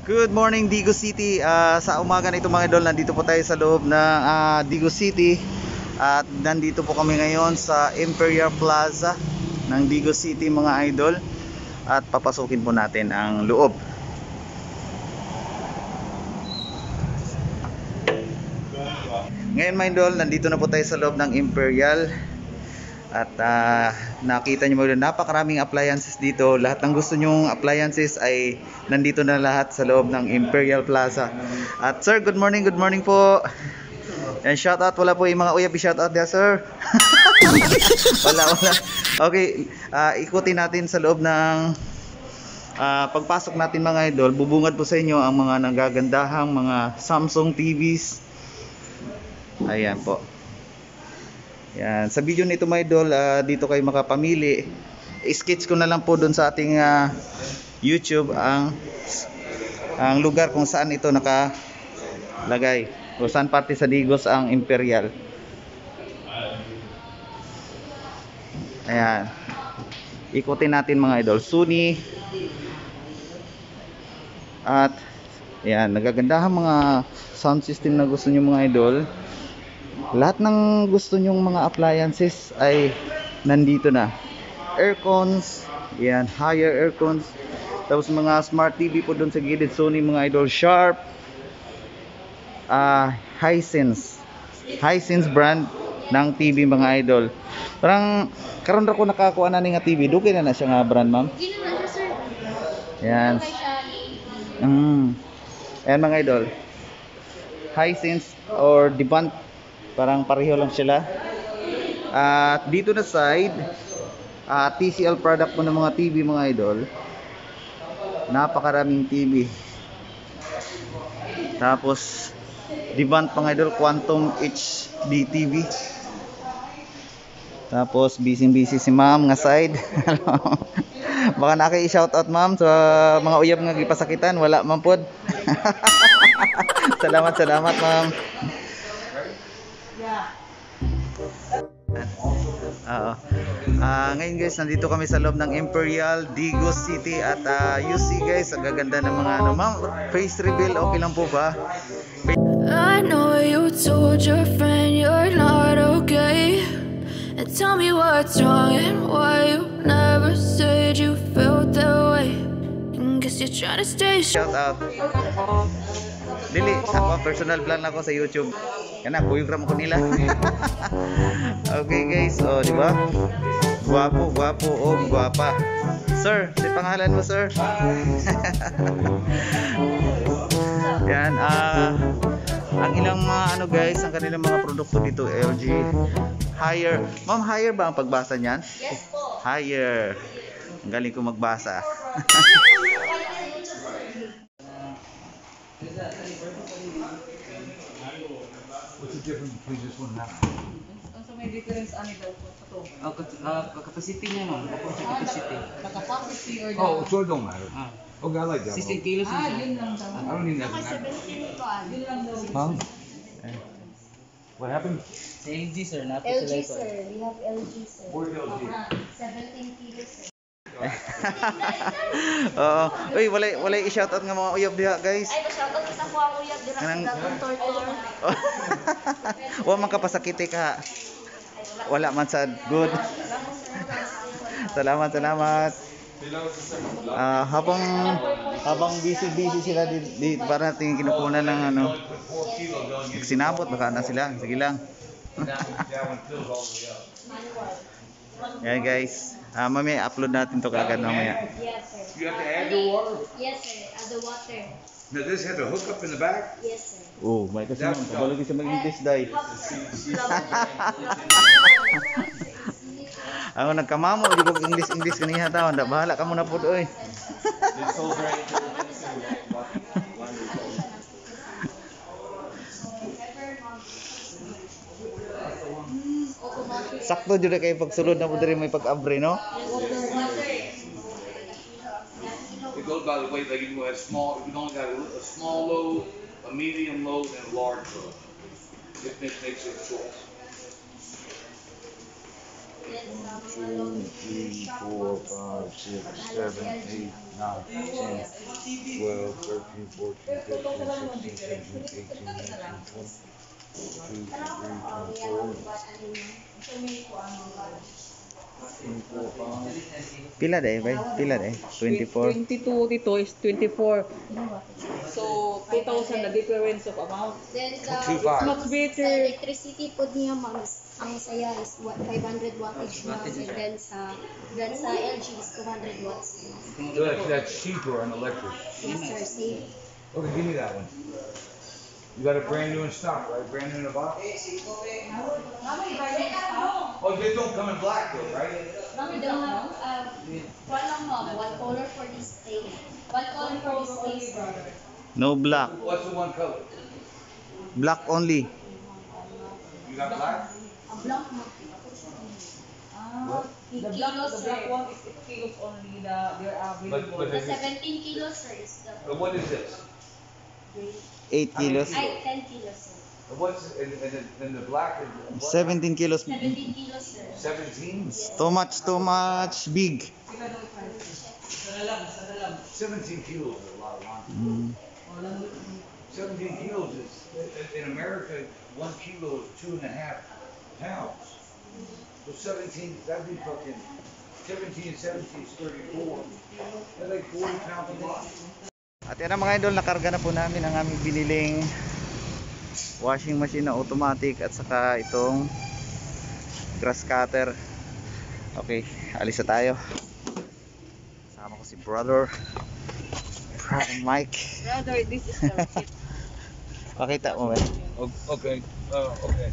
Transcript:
Good morning Digo City. Sa umaga na ito mga idol, nandito po tayo sa loob ng Digo City. At nandito po kami ngayon sa Imperial Plaza ng Digo City mga idol. At papasukin po natin ang loob. Ngayon mga idol, nandito na po tayo sa loob ng Imperial. At nakita nyo mga idol, napakaraming appliances dito. Lahat ng gusto nyong appliances ay nandito na lahat sa loob ng Imperial Plaza. At sir, good morning po. And shout out, wala po yung mga uyab, shout out there sir. wala. Okay, ikutin natin sa loob ng pagpasok natin mga idol. Bubungad po sa inyo ang mga nagagandahang mga Samsung TVs. Ayan po. Yan, sa video nito mga idol, dito kayo makapamili. I-sketch ko na lang po doon sa ating YouTube ang lugar kung saan ito nakalagay. Kung saan parte sa Digos ang Imperial. Ayan. Ikutin natin mga idol. Sony. At ayan, nagagandahan mga sound system na gusto nyo mga idol. Lahat ng gusto nyong mga appliances ay nandito na. Aircons, yan, higher aircons. Tapos mga smart TV po doon sa gilid, Sony mga idol, Sharp, Hisense brand ng TV mga idol. Parang karon ra ko nakakuha na ni nga TV, dugay na siya nga brand ma'am. Yan. Ayan mga idol, Hisense or Devant, parang pareho lang sila. At dito na side, TCL product po ng mga TV mga idol. Napakaraming TV. Tapos Devant mga idol, Quantum HD TV. Tapos busy si ma'am nga side. Baka naki-shoutout ma'am sa mga uyab nga gipasakitan, wala man pod. Salamat ma'am. Ngayon guys, nandito kami sa loob ng Imperial Digos City. At you see guys, ang gaganda ng mga ma'am, face reveal, okay lang po ba? I know you told your friend you're not okay, and tell me what's wrong and why you never said you felt that way. And guess you're trying to stay Shout out Dili, ako personal vlog na ako sa YouTube. Kana boyfriend ko nila. Okay guys, di ba? Guwapo, guwapa. Sir, si pangalan mo sir? Yan, ang ilang mga guys, ang kanilang mga produkto dito, LG. Higher. Ma'am, higher ba ang pagbasa niyan? Yes po. Higher. Ang galing ko magbasa. What's the difference between this one and that one? So may difference ano daw po sa to? Capacity niya no, capacity. Capacity or Oh, so it don't matter. Okay, I like that 16 one. kilos yun siya. lang daw. I don't need that one. Yun lang daw. Huh? What happened? Sa LG sir, nato LG sila ito. sir, we have LG sir. Where's LG? 17 kilos sir. Oo. Uy, wala i-shoutout nga mga uyab diha, guys. Ay, pa-shoutout sa ko ang uyab dira sa Dagon Tortor. Wa man ka pasakiti ka. Wala man sad good. Salamat. Habang busy sila di para natin kinukunan ng sinabot baka na sila. Sige lang. Yan guys. Mamaya upload natin to kaagad mamaya. Yes sir. You have to add your water? Yes sir, add the water. Now this has a hookup in the back? Yes sir. Oh, may kasi man kabalo gyud sa mag-English day. Ako nagkamamo di ko English kaniya taon. Da bahala ka muna pud oy. Sakto jud kay pagsulod na mo diri may pag-abre no. It goes by the way they can go have small. You only got a small load, a medium load, and a large load. It makes it choice. 1, 2, 3, 4, 5, 6, 7, 8, 10, 12, 13, 14, 15, 16, 17, 18, 19, 20, 24, Pila day, bay? Pila day? 24. 22 dito is 24. So, 2,000 na difference of amount. Then Two the, five. Much sa better. electricity po niya, ma'am, ang saya is 500 wattage now. And then sa LG is 200 watts. So that's cheaper on electric. Yes, sir. Same. Okay, give me that one. You got it brand new in stock, right? Brand new in a box? Oh, they don't come in black though, right? We don't have, one lang, ma'am. One color for this thing. One color for this case. No black. What's the one color? Black only. You got black? A black, ma'am. The black one is 8 kilos only. They're available. But The 17 kilos, sir, is the what is this? 8 kilos. 10 kilos, sir. What's in the black? Is what? 17 kilos. 17 kilos, sir. 17? Too much big. 17 kilos is a lot of laundry. 17 kilos is, in America, 1 kilo is 2.5 pounds. So 17, that'd be fucking, 17 and 17 is 34. That's like 40 pounds a lot. At yan ang mga idol, nakarga na po namin ang aming biniling washing machine na automatic at saka itong grass cutter. Okay, alis na tayo. Kasama ko si brother Mike. Rather, this is the receipt. Pakita mo ba? Okay, okay.